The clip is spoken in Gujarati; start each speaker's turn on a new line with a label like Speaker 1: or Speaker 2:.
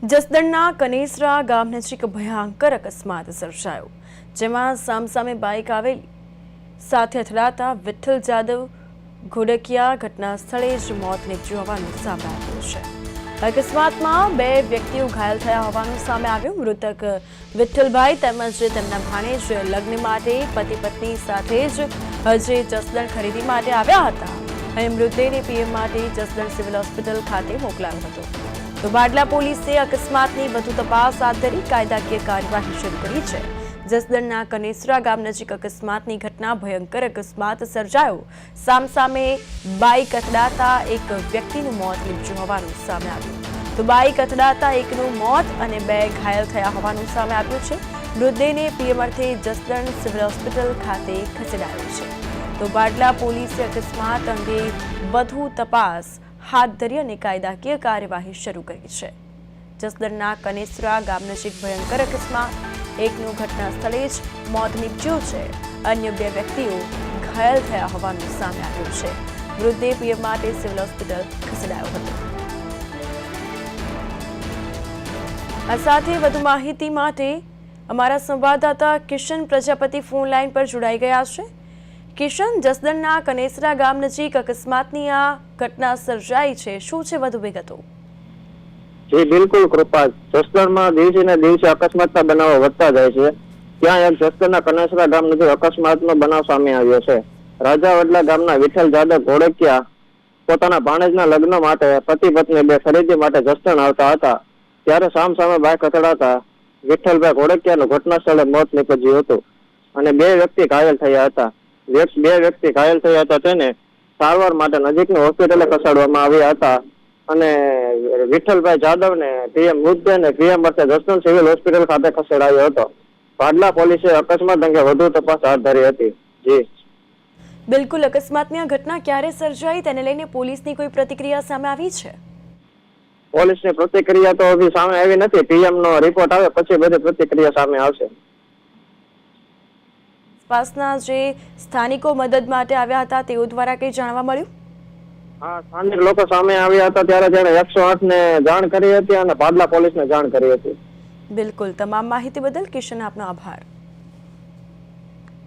Speaker 1: જસદણના કનેસરા ગામ નજીક ભયંકર અકસ્માત સર્જાયો, જેમાં સામસામે બાઇક આવેલી સાથે અથડાતા વિઠ્ઠલ જાદવ ઘોડકિયા ઘટના સ્થળે જ મોત નીપજ્યું હોવાનું સામે આવ્યું છે. અકસ્માતમાં 2 વ્યક્તિઓ ઘાયલ થયા હોવાનું સામે આવ્યું. મૃતક વિઠ્ઠલભાઈ તેમજ તેમના ભાણેજ લગ્ન માટે પતિ પત્ની સાથે જ હજે જસદણ ખરીદી માટે આવ્યા હતા અને મૃતદેહને પીએમ માટે જસદણ સિવિલ હોસ્પિટલ ખાતે મોકલાયો હતો. તો બાડલા પોલીસે અકસ્માતની વધુ તપાસ હાથ ધરી કાયદાકીય કાર્યવાહી શરૂ કરી છે. જસદણના કનેસરા ગામ નજીક અકસ્માતની ઘટના ભયંકર અકસ્માત સર્જાયો. સામસામે બાઇક અથડાતા એક વ્યક્તિનું મોત નીપજ્યું હોવાનું સામે આવ્યું. તો બાઇક અથડાતા એકનું મોત અને 2 ઘાયલ થયા હોવાનું સામે આવ્યું છે. મૃતદેહને પીએમ અર્થે જસદણ સિવિલ હોસ્પિટલ ખાતે ખસેડાયો છે. તો બાડલા પોલીસે અકસ્માત અંગે વધુ તપાસ હાથ ધરી અને કાયદાકીય કાર્યવાહી શરૂ કરી છે. જસદણના કનેસરા ગામ નજીક ભયંકર અકસ્માત, એકનું ઘટના સ્થળે જ મોત નીપજ્યું છે. અન્ય 2 વ્યક્તિઓ ઘાયલ થયા હોવાનું સામે આવ્યું છે. મૃતદેહ પીએમ માટે સિવિલ હોસ્પિટલ ખસેડાયો હતો. આ સાથે વધુ માહિતી માટે અમારા સંવાદદાતા કિશન પ્રજાપતિ ફોન લાઈન પર જોડાઈ ગયા છે. કિશન, જસદણના કનેસરા ગામ નજીક અકસ્માતની આ ઘટના સર્જાઈ છે, શું છે વધુ વિગતો?
Speaker 2: જી બિલકુલ કૃપા, જસદણમાં દિવસે ને દિવસે અકસ્માતના બનાવો વધતા જાય છે. ત્યાં એક જસદણના કનેસરા ગામ નજીક અકસ્માતનો બનાવ સામે આવ્યો છે. રાજાવડલા ગામના વિઠ્ઠલ જાદવ ઘોડકિયા પોતાના ભાણેજના લગ્ન માટે પતિ પત્ની 2 ખરીદી માટે જસદણ આવતા હતા. ત્યારે સામસામે બાઇક અથડાતા વિઠ્ઠલભાઈ ઘોડકિયાનું ઘટના સ્થળે મોત નીપજ્યું હતું અને 2 વ્યક્તિ ઘાયલ થયા હતા. 2 વ્યક્તિ ઘાયલ થયા હતા તેને સારવાર માટે નજીકની હોસ્પિટલે ખસેડવામાં આવ્યા હતા અને વિઠ્ઠલભાઈ જાદવને મૃતદેહને પીએમ અર્થે જસદણ સિવિલ હોસ્પિટલ ખાતે ખસેડાયો હતો. બાડલા પોલીસે અકસ્માત અંગે વધુ તપાસ હાથ ધરી હતી. જી
Speaker 1: બિલકુલ, અકસ્માતની આ ઘટના ક્યારે સર્જાઈ તેને લઈને પોલીસની કોઈ પ્રતિક્રિયા સામે આવી છે?
Speaker 2: પોલીસની પ્રતિક્રિયા તો હજી સામે આવી નથી. પીએમ નો રિપોર્ટ આવે પછી બધી પ્રતિક્રિયા સામે આવશે.
Speaker 1: આસપાસના જે સ્થાનિકો મદદ માટે આવ્યા હતા તેઓ દ્વારા કંઈ જાણવા મળ્યું?
Speaker 2: હા, સ્થાનિક લોકો સામે આવ્યા હતા ત્યારે તેણે 108 ને જાણ કરી હતી અને બાડલા પોલીસને જાણ કરી હતી.
Speaker 1: બિલકુલ, તમામ માહિતી બદલ કિશન આપનો આભાર.